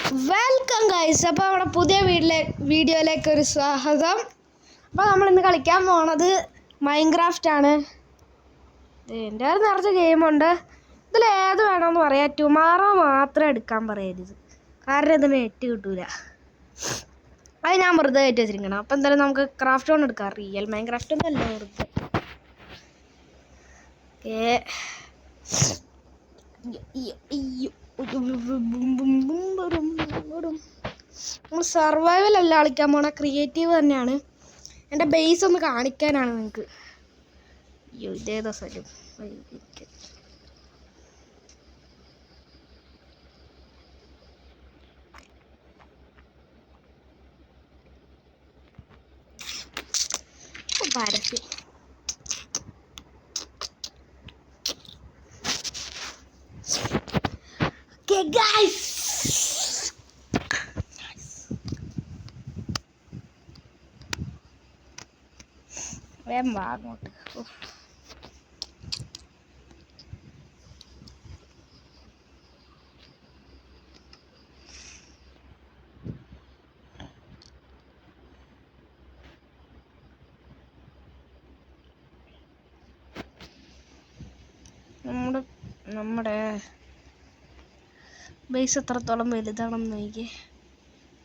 Welcome guys. അപ്പോൾ നമ്മുടെ പുതിയ വീഡിയോയിലേക്ക് ഒരു സ്വാഗതം. അപ്പോൾ നമ്മളിന്ന് കളിക്കാൻ പോണത് മൈൻക്രാഫ്റ്റ് ആണ്. എൻ്റെ നിറച്ച് ഗെയിമുണ്ട്. ഇതിലേത് വേണമെന്ന് പറയാം. ടുമാറോ മാത്രം എടുക്കാൻ പറയരുത്, കാരണം ഇതിന് നെറ്റ് കിട്ടൂല. അത് ഞാൻ വെറുതെ കയറ്റി വെച്ചിരിക്കണം. അപ്പോൾ എന്തായാലും നമുക്ക് ക്രാഫ്റ്റ് കൊണ്ട് എടുക്കാം. റിയൽ മൈൻക്രാഫ്റ്റ് ഒന്നല്ല, വെറുതെ. നമ്മൾ സർവൈവൽ അല്ല കളിക്കാൻ പോണ, ക്രിയേറ്റീവ് തന്നെയാണ്. എൻ്റെ ബേസ് ഒന്ന് കാണിക്കാനാണ് നിങ്ങൾക്ക്. അയ്യോ, ഇതേതാ സ്ഥലം? പരസ്യം. Okay guys, അങ്ങോട്ട് നമ്മുടെ ബേസ് എത്രത്തോളം വലുതാണെന്ന് നോക്കിയേ.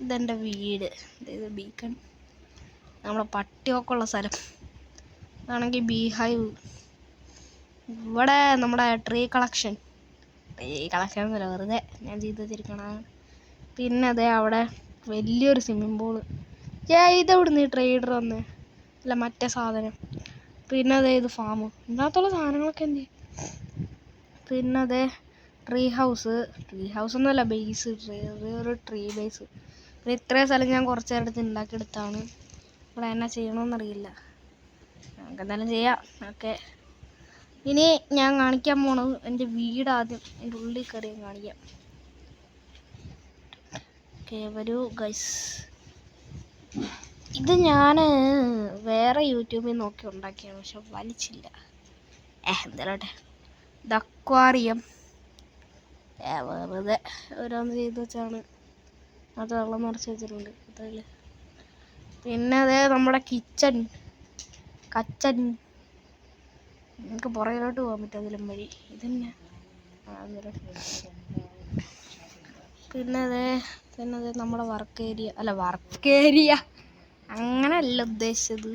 ഇതെൻ്റെ വീട്, ഇത് ബീക്കൺ, നമ്മുടെ പട്ടിയൊക്കെ ഉള്ള സ്ഥലം. ഇതാണെങ്കിൽ ബീഹൈവ്. ഇവിടെ നമ്മുടെ ട്രീ കളക്ഷൻ എന്നല്ല, വെറുതെ ഞാൻ ചെയ്ത് വെച്ചിരിക്കണം. പിന്നെ അതേ അവിടെ വലിയൊരു സ്വിമ്മിംഗ് പൂള്. ഇതെവിടുന്ന് ട്രേഡർ വന്ന്, അല്ല മറ്റേ സാധനം. പിന്നെ അതേ ഇത് ഫാം. ഇതിനകത്തുള്ള സാധനങ്ങളൊക്കെ എന്ത്. പിന്നെ അതേ ട്രീ ഹൗസ് ഒന്നുമല്ല, ബേസ്, ഒരു ട്രീ ബേസ്. പിന്നെ ഇത്രയും സ്ഥലം ഞാൻ കുറച്ച് നേരത്തെ ഉണ്ടാക്കിയെടുത്താണ്. ഇവിടെ എന്നാ ചെയ്യണമെന്നറിയില്ല, നമുക്ക് എന്തായാലും ചെയ്യാം. ഓക്കെ, ഇനി ഞാൻ കാണിക്കാൻ പോണത് എൻ്റെ വീട്. ആദ്യം എൻ്റെ ഉള്ളിൽ കയറി കാണിക്കാം. ഓക്കെ, വരൂ ഗൈസ്. ഇത് ഞാൻ വേറെ യൂട്യൂബിൽ നോക്കി ഉണ്ടാക്കിയാണ്, പക്ഷെ വലിച്ചില്ല. എന്തായാലും ഇത് അക്വാറിയം വെറുതെ ഓരോന്ന് ചെയ്ത് വെച്ചാണ്. അത് വെള്ളം നിറച്ച് വെച്ചിട്ടുണ്ട് അതിൽ. പിന്നെ അതേ നമ്മുടെ കിച്ചൺ നമുക്ക് പുറകിലോട്ട് പോകാൻ പറ്റും അതിലും വഴി. ഇതന്നെ. പിന്നെ അതേ നമ്മുടെ വർക്ക് ഏരിയ അങ്ങനെയല്ല ഉദ്ദേശിച്ചത്,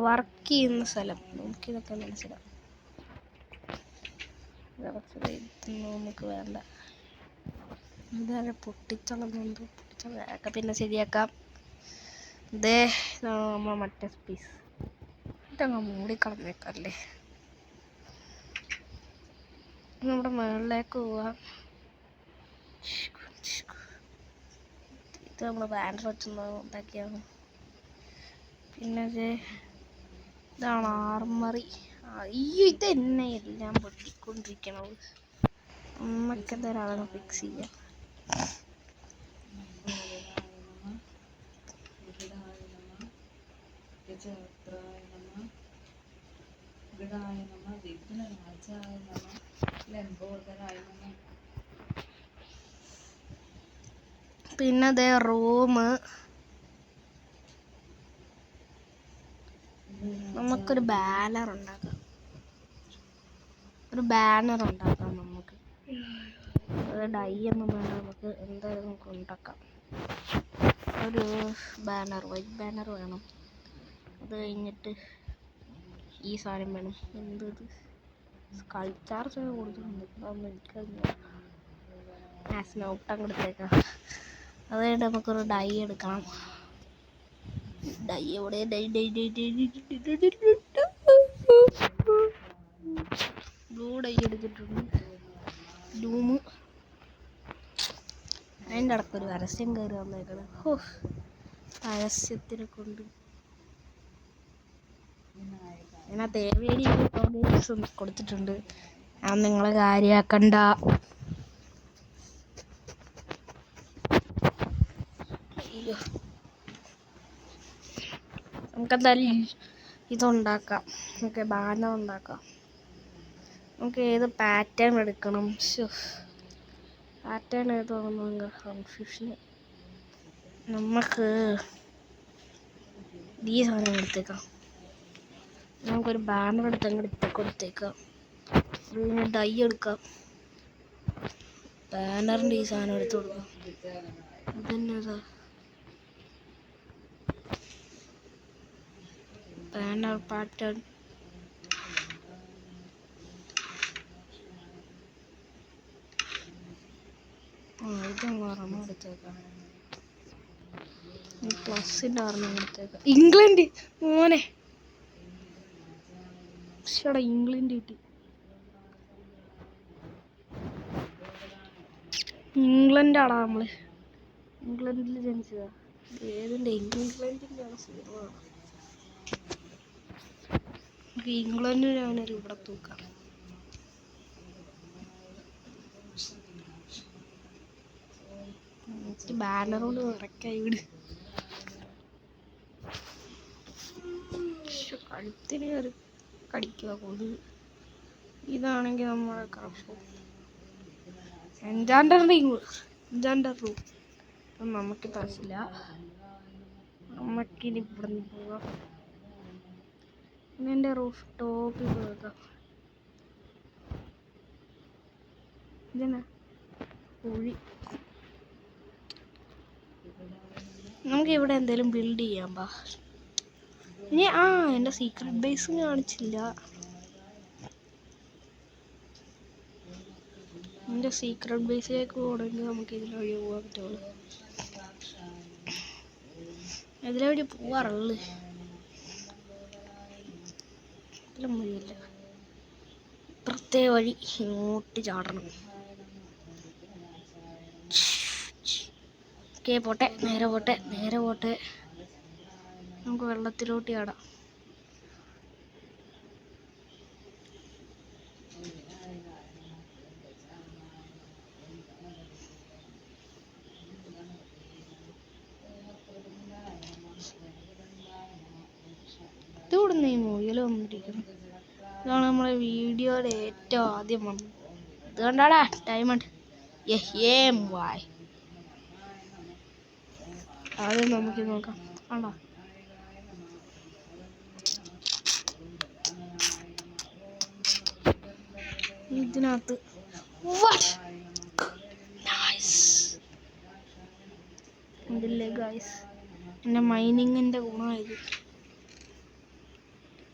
വർക്ക് ചെയ്യുന്ന സ്ഥലം. നമുക്കിതൊക്കെ മനസ്സിലാവും. നമുക്ക് വേണ്ട, ഇതേ പൊട്ടിച്ചുള്ളത് പൊട്ടിച്ചതൊക്കെ പിന്നെ ശരിയാക്കാം. ഇതേ നമ്മൾ മറ്റേ പീസ് ഇതങ്ങ് മൂടിക്കളഞ്ഞേക്കല്ലേ. നമ്മുടെ മുകളിലേക്ക് പോവാം. ഇത് നമ്മൾ ബാനർ വെച്ചൊന്ന് ഉണ്ടാക്കിയാണ്. പിന്നെ ഇതാണ് ആർമറി. ഇതെന്നെ എല്ലാം പൊട്ടിക്കൊണ്ടിരിക്കണത്. നമുക്ക് എന്തായാലും ഫിക്സ് ചെയ്യാം. പിന്നെ അതേ റൂം. നമുക്കൊരു ബാനർ ഉണ്ടാക്കാം. നമുക്ക് ഡൈ ഒന്നും വേണ്ട, നമുക്ക് എന്തായാലും നമുക്ക് ഉണ്ടാക്കാം. ഒരു ബാനർ, വൈറ്റ് ബാനർ വേണം. അത് കഴിഞ്ഞിട്ട് ഈ സാധനം വേണം. എന്തത് സ്കൾപ്ചാർസ് കൊടുത്തിട്ടുണ്ട്, അതൊന്നും എനിക്കറിയില്ല. സ്നൗട്ട് അങ്ങോട്ടേക്കാം. അത് കഴിഞ്ഞിട്ട് നമുക്കൊരു ഡൈ എടുക്കണം. ഡൈ എവിടെ? ബ്ലൂ ഡൈ എടുത്തിട്ടുണ്ട്. ഡൂമ്. അതിൻ്റെ ഇടയ്ക്കൊരു പരസ്യം കയറി വന്നേക്കണം. പരസ്യത്തിനെ കൊണ്ട് അതിനകത്ത് ഏവേരി കൊടുത്തിട്ടുണ്ട്. ഞാൻ നിങ്ങളെ കാര്യമാക്കണ്ട. നമുക്കെന്തായാലും ഇതുണ്ടാക്കാം. നമുക്ക് ബാനർ ഉണ്ടാക്കാം. നമുക്ക് ഏത് പാറ്റേൺ എടുക്കണം? പാറ്റേൺ ഏതാണെന്ന് കൺഫ്യൂഷൻ. നമുക്ക് ഈ സാധനം എടുത്തേക്കാം. നമുക്കൊരു ബാനർ എടുത്ത് അങ്ങ് കൊടുത്തേക്കാം. ഫുള്ളിന് ഡൈ എടുക്കാം. ബാനറിൻ്റെ ഈ സാധനം എടുത്ത് കൊടുക്കാം. ഇതെന്നതാ ബാനർ പാറ്റേൺ. ഇതൊരെണ്ണം എടുത്തേക്കാം. പ്ലസിൻ്റെ ഒരെണ്ണം എടുത്തേക്കാം. ഇംഗ്ലണ്ട് മോനെ, പക്ഷേടാ ഇംഗ്ലണ്ട് കിട്ടി. ഇംഗ്ലണ്ടാടാ, നമ്മള് ഇംഗ്ലണ്ടിൽ ജനിച്ചതാ. ഏതിൻ്റെ ഇംഗ്ലണ്ടിൻ്റെ ആണ് സീറോണ്. നമുക്ക് ഇംഗ്ലണ്ടിനാണൊരു ഇവിടെ തൂക്കാം. ബാനറോട് ഇറക്കായി വിട്. കഴുത്തിന് ഒരു കടിക്കുക കൊതു. ഇതാണെങ്കിൽ നമ്മളെ കറക്ഷൻ എൻജാൻഡർ റൂം അപ്പം നമുക്ക് താല്പര്യമില്ല. നമുക്കിനി ഇവിടെ നിന്ന് പോവാം. എൻ്റെ റൂഫ് ടോപ്പിൽ പോകാം. ഇതെന്നാ കുഴി. നമുക്ക് ഇവിടെ എന്തെങ്കിലും ബിൽഡ് ചെയ്യാം. പാ ഇനി എൻ്റെ സീക്രട്ട് ബേസും കാണിച്ചില്ല. എൻ്റെ സീക്രട്ട് ബേസിലേക്ക് പോകണമെങ്കിൽ നമുക്ക് ഇതിലെ വഴി പോകാൻ പറ്റുള്ളൂ. ഇതിലെ വഴി പോവാറുള്ളു. ഇതിലും വഴിയില്ല. ഇപ്പുറത്തെ വഴി ഇങ്ങോട്ട് ചാടണം. ഓക്കെ, പോട്ടെ, നേരെ പോട്ടെ. നമുക്ക് വെള്ളത്തിലോട്ട് ചാടാം. ഇതോടുന്ന് ഈ മുയൽ വന്നിരിക്കുന്നു. ഇതാണ് നമ്മളെ വീഡിയോയുടെ ഏറ്റവും ആദ്യം വന്നത്. ഇത് കണ്ടാടാ ഡയമണ്ട്. വായ് ആദ്യം നമുക്ക് നോക്കാം. ആണോ ഇതിനകത്ത് ഉണ്ടല്ലേ ഗൈസ്, എൻ്റെ മൈനിങ്ങിൻ്റെ ഗുണമായത്.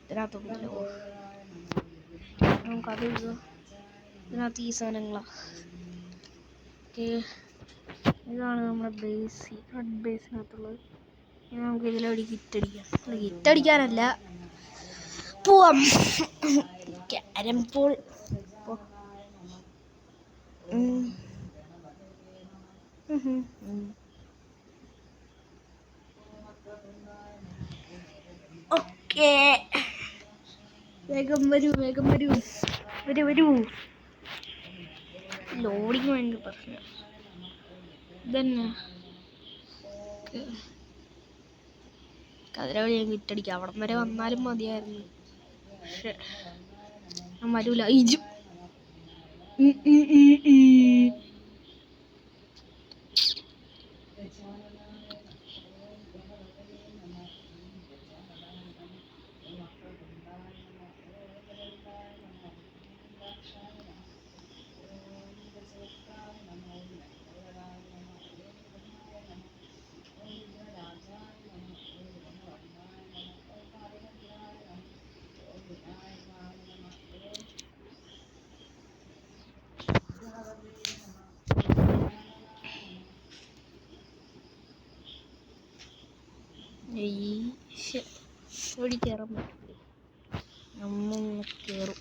ഇതിനകത്ത് നമുക്കത് ഇതിനകത്ത് ഈ സാധനങ്ങളാണ്. ഓക്കെ, ഇതാണ് നമ്മുടെ ബേസ്, സീക്രട്ട് ബേസിനകത്തുള്ളത്. ഇനി നമുക്ക് ഇതിലൊരു കിറ്റടിക്കാനല്ല പോവാം. ക്യാരം പോൾ ഓക്കെ, വേഗം വരൂ. ലോഡിങ് ഭയങ്കര പ്രശ്നം. ഇതന്നെ കതിരവഴി ഞാൻ കിറ്റടിക്കാം. അവിടം വരെ വന്നാലും മതിയായിരുന്നു, പക്ഷെ ഞാൻ വരൂല. ഇജു ഓടി കയറാൻ പറ്റില്ല. നമ്മൾ കയറും.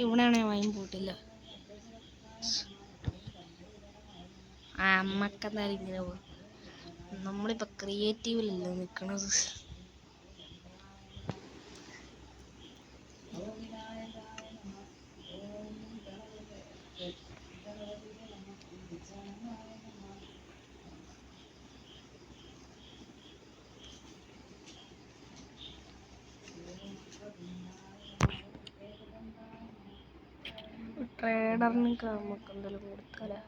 ഇവിടെയാണെ വൈൻ പോയിട്ടില്ല. അമ്മക്കെന്തായാലും ഇങ്ങനെ പോകും. നമ്മളിപ്പോൾ ക്രിയേറ്റീവിലല്ലേ നിൽക്കണത്. ട്രേഡറിന് നമുക്ക് എന്തെങ്കിലും കൊടുത്താലേ,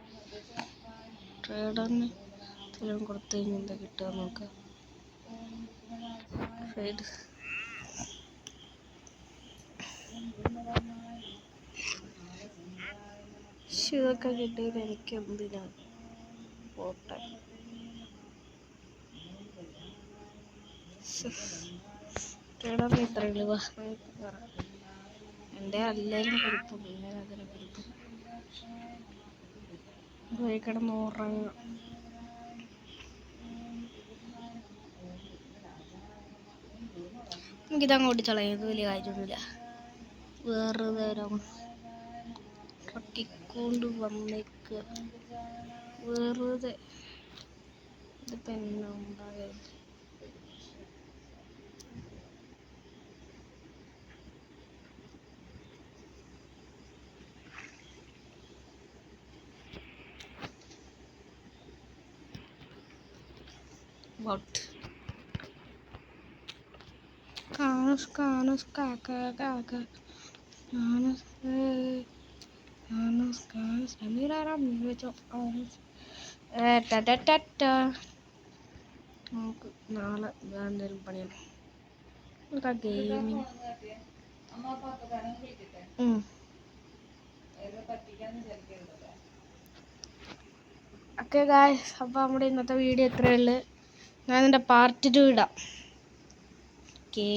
ട്രേഡറിന് എന്തെങ്കിലും കൊടുത്തു കഴിഞ്ഞാൽ എന്താ കിട്ടുക നോക്കാം. ട്രേഡ് ഇതൊക്കെ കിട്ടിയത് എനിക്ക് എന്തിനാ പോട്ടെ. ട്രേഡറിന് ഇത്രയുള്ളൂ. എൻ്റെ എല്ലാവരും കൊടുക്കും, ഞാൻ അതിനെ കൊടുക്കും. പോയി കിടന്ന് ഉറങ്ങാം. നമുക്കിതങ്ങോട്ട് കളയുന്നത് വലിയ കാര്യമൊന്നുമില്ല. വേറെ നേരം ട്രക്കിക്കൊണ്ട് വന്നേക്ക് വെറുതെ ഇതിപ്പോൾ എന്നാ ഉണ്ടായത്. What? Kanus kaka. Kanus. Amiraram വെച്ചോ. നമുക്ക് നാളെ എന്തെങ്കിലും പണിയാണ്. ഗെയിമിങ് ഓക്കെ ഗായ്സ്, അപ്പോൾ നമ്മുടെ ഇന്നത്തെ വീഡിയോ ഇത്രയേ ഉള്ളൂ. ഞാൻ ഇതിൻ്റെ പാർട്ട് 2 ഇടാം. ഓക്കെ.